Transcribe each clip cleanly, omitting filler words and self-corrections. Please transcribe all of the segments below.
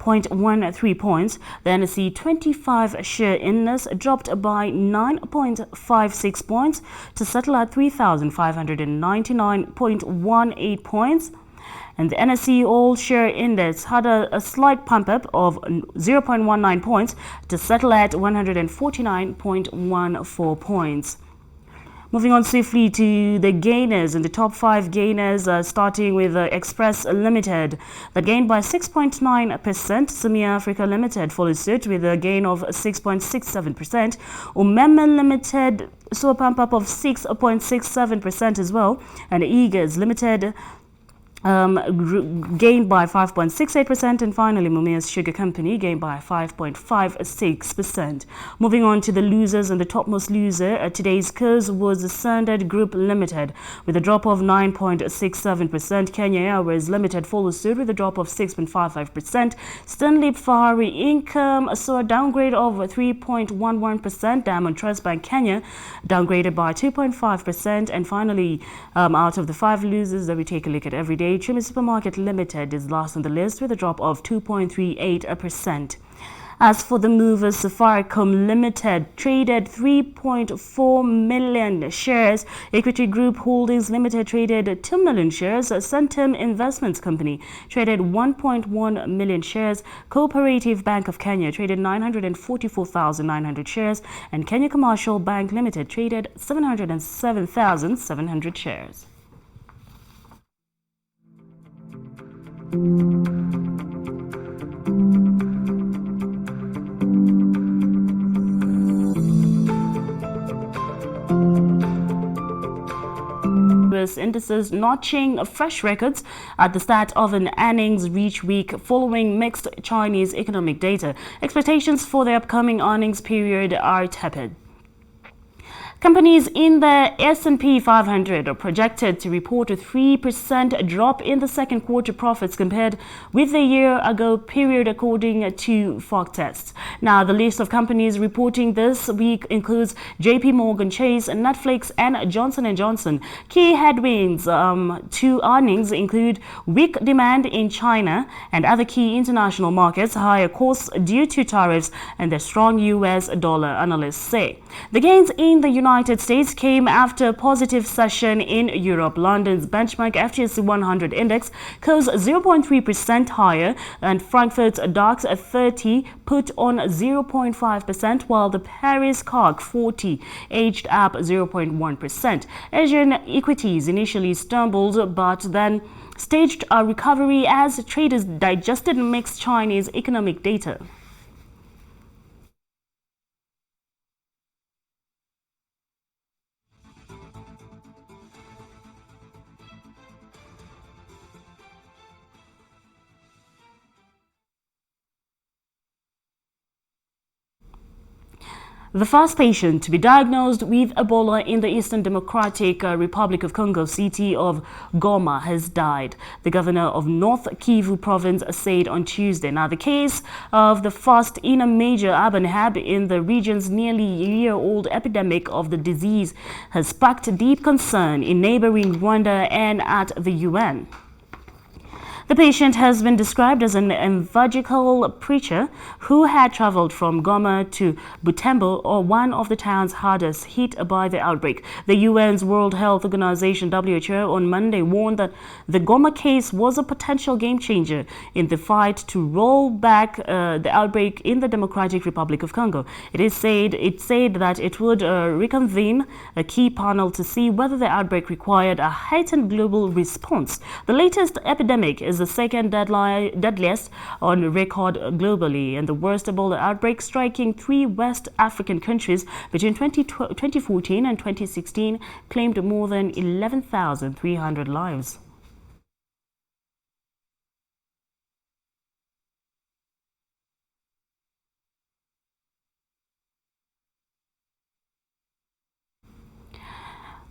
0.13 points. The NSE 25 share index dropped by 9.56 points to settle at 3,599.18 points. And the NSE All Share Index had a slight pump up of 0.19 points to settle at 149.14 points. Moving on swiftly to the gainers, and the top 5 gainers, starting with Express Limited, that gained by 6.9%. Sumia Africa Limited followed suit with a gain of 6.67%. Umeme Limited saw a pump up of 6.67% as well, and Eagers Limited gained by 5.68%, and finally Mumia's Sugar Company gained by 5.56%. Moving on to the losers, and the topmost loser at today's close was the Standard Group Limited with a drop of 9.67%. Kenya Airways Limited follows suit with a drop of 6.55%. Stanley Fahari Income saw a downgrade of 3.11%. Diamond Trust Bank Kenya downgraded by 2.5%, and finally, out of the 5 losers that we take a look at every day, Chumi Supermarket Limited is last on the list with a drop of 2.38%. As for the movers, Safaricom Limited traded 3.4 million shares. Equity Group Holdings Limited traded 2 million shares. Centum Investments Company traded 1.1 million shares. Cooperative Bank of Kenya traded 944,900 shares. And Kenya Commercial Bank Limited traded 707,700 shares. U.S. indices notching fresh records at the start of an earnings reach week following mixed Chinese economic data. Expectations for the upcoming earnings period are tepid. Companies in the S&P 500 are projected to report a 3% drop in the second quarter profits compared with the year-ago period, according to forecasts. Now, the list of companies reporting this week includes JP Morgan Chase, Netflix, and Johnson & Johnson. Key headwinds to earnings include weak demand in China and other key international markets, higher costs due to tariffs, and the strong U.S. dollar, analysts say. The gains in the United States came after a positive session in Europe. London's benchmark FTSE 100 index closed 0.3% higher, and Frankfurt's DAX 30 put on 0.5%, while the Paris CAC 40 edged up 0.1%. Asian equities initially stumbled, but then staged a recovery as traders digested mixed Chinese economic data. The first patient to be diagnosed with Ebola in the Eastern Democratic Republic of Congo city of Goma has died, the governor of North Kivu province said on Tuesday. Now, the case of the first in a major urban hub in the region's nearly year-old epidemic of the disease has sparked deep concern in neighboring Rwanda and at the UN. The patient has been described as an evangelical preacher who had traveled from Goma to Butembo, or one of the towns hardest hit by the outbreak. The UN's World Health Organization (WHO) on Monday warned that the Goma case was a potential game changer in the fight to roll back the outbreak in the Democratic Republic of Congo. It said that it would reconvene a key panel to see whether the outbreak required a heightened global response. The latest epidemic is the second deadliest on record globally, and the worst Ebola outbreak, striking 3 West African countries between 2014 and 2016, claimed more than 11,300 lives.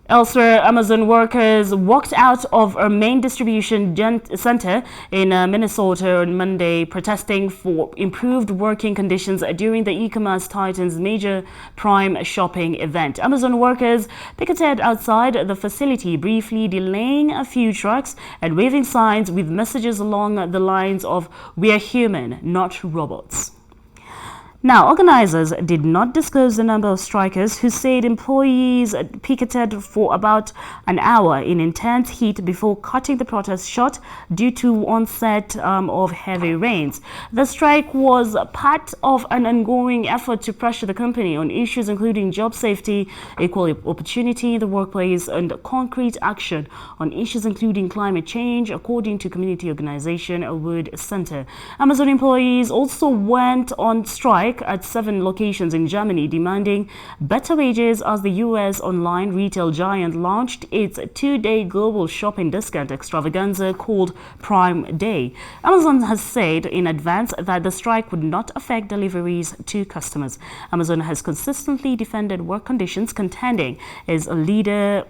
Elsewhere, Amazon workers walked out of a main distribution center in Minnesota on Monday, protesting for improved working conditions during the e-commerce titan's major Prime shopping event. Amazon workers picketed outside the facility, briefly delaying a few trucks and waving signs with messages along the lines of "We're human, not robots." Now, organizers did not disclose the number of strikers who said employees picketed for about an hour in intense heat before cutting the protest short due to onset of heavy rains. The strike was part of an ongoing effort to pressure the company on issues including job safety, equal opportunity in the workplace, and concrete action on issues including climate change, according to community organization Wood Center. Amazon employees also went on strike at 7 locations in Germany, demanding better wages as the U.S. online retail giant launched its 2-day global shopping discount extravaganza called Prime Day. Amazon has said in advance that the strike would not affect deliveries to customers. Amazon has consistently defended work conditions, contending it is a leader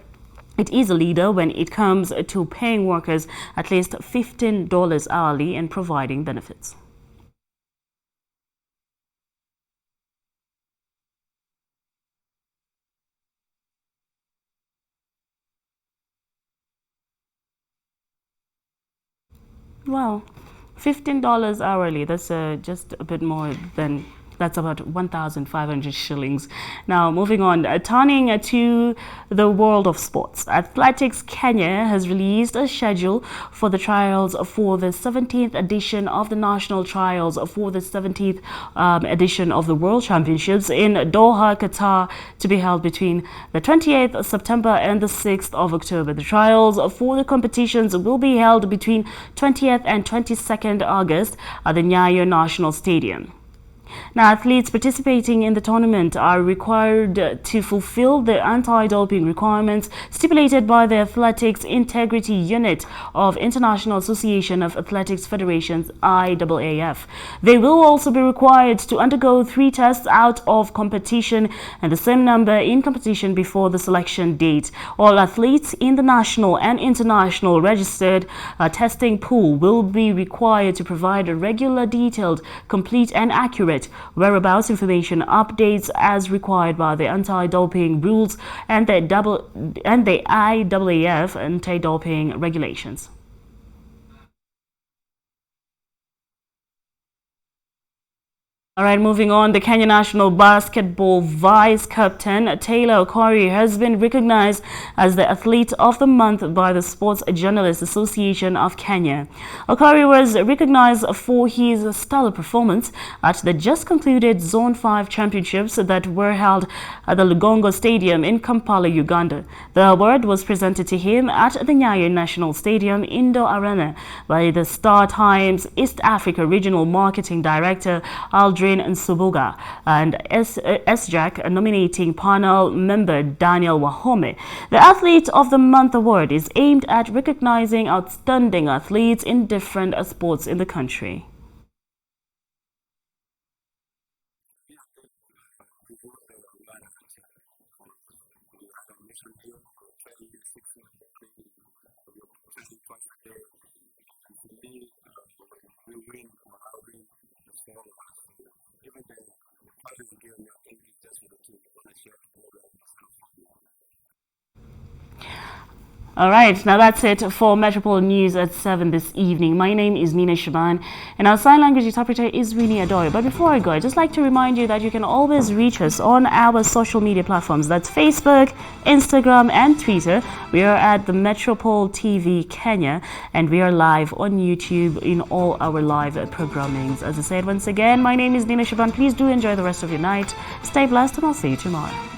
when it comes to paying workers at least $15 hourly and providing benefits. Wow, $15 hourly. That's just a bit more than, that's about 1,500 shillings. Now, moving on, turning to the world of sports. Athletics Kenya has released a schedule for the trials for the 17th edition of the national trials for the 17th edition of the World Championships in Doha, Qatar, to be held between the 28th of September and the 6th of October. The trials for the competitions will be held between 20th and 22nd August at the Nyayo National Stadium. Now, athletes participating in the tournament are required to fulfill the anti-doping requirements stipulated by the Athletics Integrity Unit of International Association of Athletics Federations, IAAF. They will also be required to undergo 3 tests out of competition and the same number in competition before the selection date. All athletes in the national and international registered testing pool will be required to provide a regular, detailed, complete and accurate whereabouts information updates as required by the anti-doping rules and the IAAF anti-doping regulations. All right, moving on, the Kenya national basketball vice captain Taylor Okorie has been recognized as the Athlete of the Month by the Sports Journalists Association of Kenya. Okorie was recognized for his stellar performance at the just concluded Zone 5 championships that were held at the Lugongo Stadium in Kampala, Uganda. The award was presented to him at the Nyayo National Stadium Indoor Arena by the Star Times East Africa Regional Marketing Director Aldrin Nsubuga and SJAC nominating panel member Daniel Wahome. The Athlete of the Month award is aimed at recognizing outstanding athletes in different sports in the country. All right, now that's it for Metropol News at 7 this evening. My name is Nina Shaban, and our sign language interpreter is Rini Adoy. But before I go, I'd just like to remind you that you can always reach us on our social media platforms. That's Facebook, Instagram, and Twitter. We are at the Metropol TV Kenya, and we are live on YouTube in all our live programmings. As I said once again, my name is Nina Shaban. Please do enjoy the rest of your night. Stay blessed, and I'll see you tomorrow.